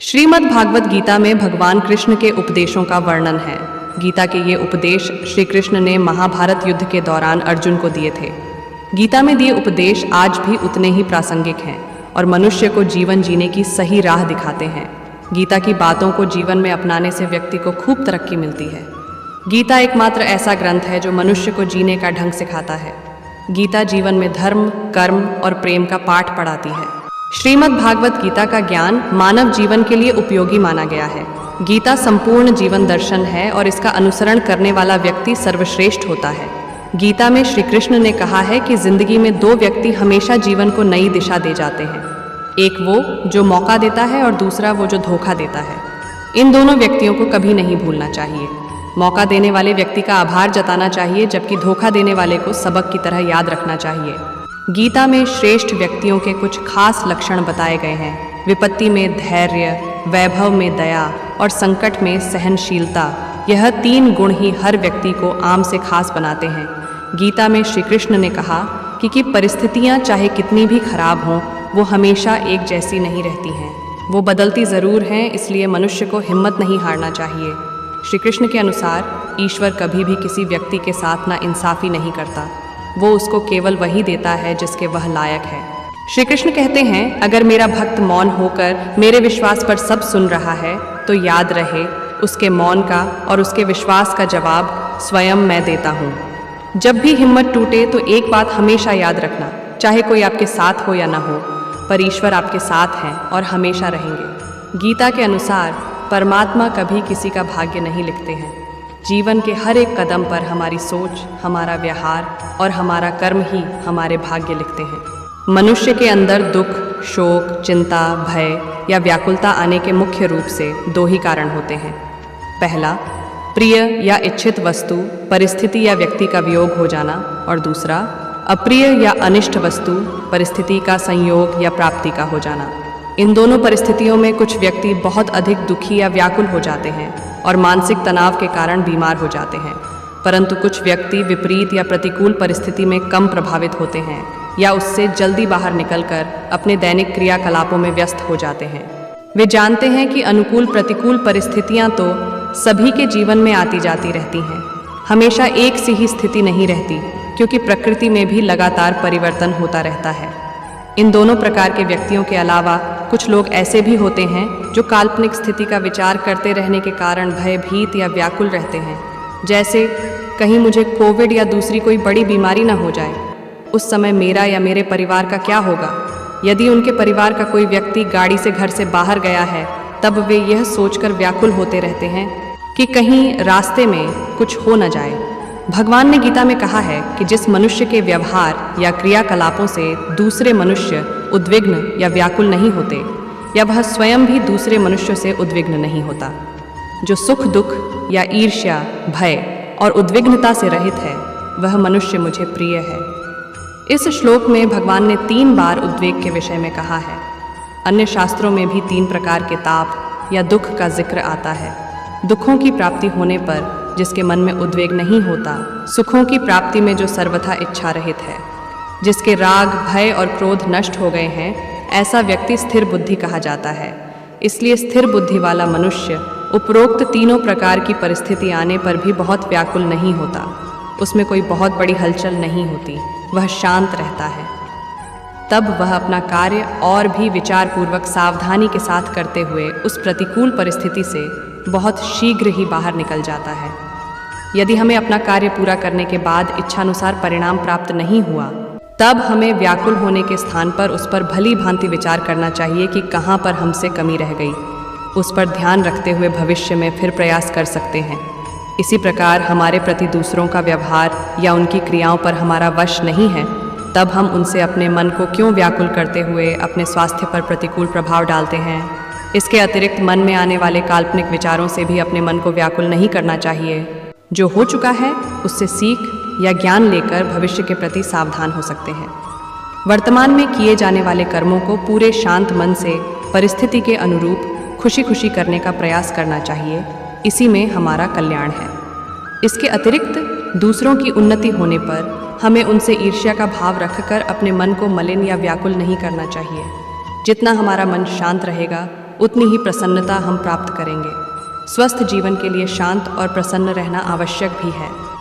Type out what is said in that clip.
श्रीमद् भागवत गीता में भगवान कृष्ण के उपदेशों का वर्णन है। गीता के ये उपदेश श्री कृष्ण ने महाभारत युद्ध के दौरान अर्जुन को दिए थे। गीता में दिए उपदेश आज भी उतने ही प्रासंगिक हैं और मनुष्य को जीवन जीने की सही राह दिखाते हैं। गीता की बातों को जीवन में अपनाने से व्यक्ति को खूब तरक्की मिलती है। गीता एकमात्र ऐसा ग्रंथ है जो मनुष्य को जीने का ढंग सिखाता है। गीता जीवन में धर्म, कर्म और प्रेम का पाठ पढ़ाती है। श्रीमद् भागवत गीता का ज्ञान मानव जीवन के लिए उपयोगी माना गया है। गीता संपूर्ण जीवन दर्शन है और इसका अनुसरण करने वाला व्यक्ति सर्वश्रेष्ठ होता है। गीता में श्री कृष्ण ने कहा है कि जिंदगी में दो व्यक्ति हमेशा जीवन को नई दिशा दे जाते हैं। एक वो जो मौका देता है और दूसरा वो जो धोखा देता है। इन दोनों व्यक्तियों को कभी नहीं भूलना चाहिए। मौका देने वाले व्यक्ति का आभार जताना चाहिए, जबकि धोखा देने वाले को सबक की तरह याद रखना चाहिए। गीता में श्रेष्ठ व्यक्तियों के कुछ खास लक्षण बताए गए हैं। विपत्ति में धैर्य, वैभव में दया और संकट में सहनशीलता। यह तीन गुण ही हर व्यक्ति को आम से खास बनाते हैं। गीता में श्री कृष्ण ने कहा कि परिस्थितियां चाहे कितनी भी खराब हों, वो हमेशा एक जैसी नहीं रहती हैं। वो बदलती ज़रूर हैं, इसलिए मनुष्य को हिम्मत नहीं हारना चाहिए। श्री कृष्ण के अनुसार ईश्वर कभी भी किसी व्यक्ति के साथ नाइंसाफ़ी नहीं करता। वो उसको केवल वही देता है जिसके वह लायक है। श्री कृष्ण कहते हैं, अगर मेरा भक्त मौन होकर मेरे विश्वास पर सब सुन रहा है तो याद रहे उसके मौन का और उसके विश्वास का जवाब स्वयं मैं देता हूँ। जब भी हिम्मत टूटे तो एक बात हमेशा याद रखना, चाहे कोई आपके साथ हो या ना हो, पर ईश्वर आपके साथ हैं और हमेशा रहेंगे। गीता के अनुसार परमात्मा कभी किसी का भाग्य नहीं लिखते हैं। जीवन के हर एक कदम पर हमारी सोच, हमारा व्यवहार और हमारा कर्म ही हमारे भाग्य लिखते हैं। मनुष्य के अंदर दुख, शोक, चिंता, भय या व्याकुलता आने के मुख्य रूप से दो ही कारण होते हैं। पहला, प्रिय या इच्छित वस्तु, परिस्थिति या व्यक्ति का वियोग हो जाना, और दूसरा, अप्रिय या अनिष्ट वस्तु, परिस्थिति का संयोग या प्राप्ति का हो जाना। इन दोनों परिस्थितियों में कुछ व्यक्ति बहुत अधिक दुखी या व्याकुल हो जाते हैं और मानसिक तनाव के कारण बीमार हो जाते हैं, परंतु कुछ व्यक्ति विपरीत या प्रतिकूल परिस्थिति में कम प्रभावित होते हैं या उससे जल्दी बाहर निकलकर अपने दैनिक क्रियाकलापों में व्यस्त हो जाते हैं। वे जानते हैं कि अनुकूल प्रतिकूल परिस्थितियां तो सभी के जीवन में आती जाती रहती हैं। हमेशा एक सी ही स्थिति नहीं रहती, क्योंकि प्रकृति में भी लगातार परिवर्तन होता रहता है। इन दोनों प्रकार के व्यक्तियों के अलावा कुछ लोग ऐसे भी होते हैं जो काल्पनिक स्थिति का विचार करते रहने के कारण भयभीत या व्याकुल रहते हैं। जैसे कहीं मुझे कोविड या दूसरी कोई बड़ी बीमारी ना हो जाए, उस समय मेरा या मेरे परिवार का क्या होगा। यदि उनके परिवार का कोई व्यक्ति गाड़ी से घर से बाहर गया है, तब वे यह सोचकर व्याकुल होते रहते हैं कि कहीं रास्ते में कुछ हो न जाए। भगवान ने गीता में कहा है कि जिस मनुष्य के व्यवहार या क्रियाकलापों से दूसरे मनुष्य उद्विग्न या व्याकुल नहीं होते, या वह स्वयं भी दूसरे मनुष्यों से उद्विग्न नहीं होता, जो सुख दुख या ईर्ष्या, भय और उद्विग्नता से रहित है, वह मनुष्य मुझे प्रिय है। इस श्लोक में भगवान ने 3 बार उद्वेग के विषय में कहा है। अन्य शास्त्रों में भी 3 प्रकार के ताप या दुख का जिक्र आता है। दुखों की प्राप्ति होने पर जिसके मन में उद्वेग नहीं होता, सुखों की प्राप्ति में जो सर्वथा इच्छा रहित है, जिसके राग, भय और क्रोध नष्ट हो गए हैं, ऐसा व्यक्ति स्थिर बुद्धि कहा जाता है। इसलिए स्थिर बुद्धि वाला मनुष्य उपरोक्त तीनों प्रकार की परिस्थिति आने पर भी बहुत व्याकुल नहीं होता। उसमें कोई बहुत बड़ी हलचल नहीं होती, वह शांत रहता है। तब वह अपना कार्य और भी विचारपूर्वक सावधानी के साथ करते हुए उस प्रतिकूल परिस्थिति से बहुत शीघ्र ही बाहर निकल जाता है। यदि हमें अपना कार्य पूरा करने के बाद इच्छानुसार परिणाम प्राप्त नहीं हुआ, तब हमें व्याकुल होने के स्थान पर उस पर भली भांति विचार करना चाहिए कि कहाँ पर हमसे कमी रह गई। उस पर ध्यान रखते हुए भविष्य में फिर प्रयास कर सकते हैं। इसी प्रकार हमारे प्रति दूसरों का व्यवहार या उनकी क्रियाओं पर हमारा वश नहीं है, तब हम उनसे अपने मन को क्यों व्याकुल करते हुए अपने स्वास्थ्य पर प्रतिकूल प्रभाव डालते हैं। इसके अतिरिक्त मन में आने वाले काल्पनिक विचारों से भी अपने मन को व्याकुल नहीं करना चाहिए। जो हो चुका है उससे सीख या ज्ञान लेकर भविष्य के प्रति सावधान हो सकते हैं। वर्तमान में किए जाने वाले कर्मों को पूरे शांत मन से परिस्थिति के अनुरूप खुशी खुशी करने का प्रयास करना चाहिए। इसी में हमारा कल्याण है। इसके अतिरिक्त दूसरों की उन्नति होने पर हमें उनसे ईर्ष्या का भाव रखकर अपने मन को मलिन या व्याकुल नहीं करना चाहिए। जितना हमारा मन शांत रहेगा, उतनी ही प्रसन्नता हम प्राप्त करेंगे। स्वस्थ जीवन के लिए शांत और प्रसन्न रहना आवश्यक भी है।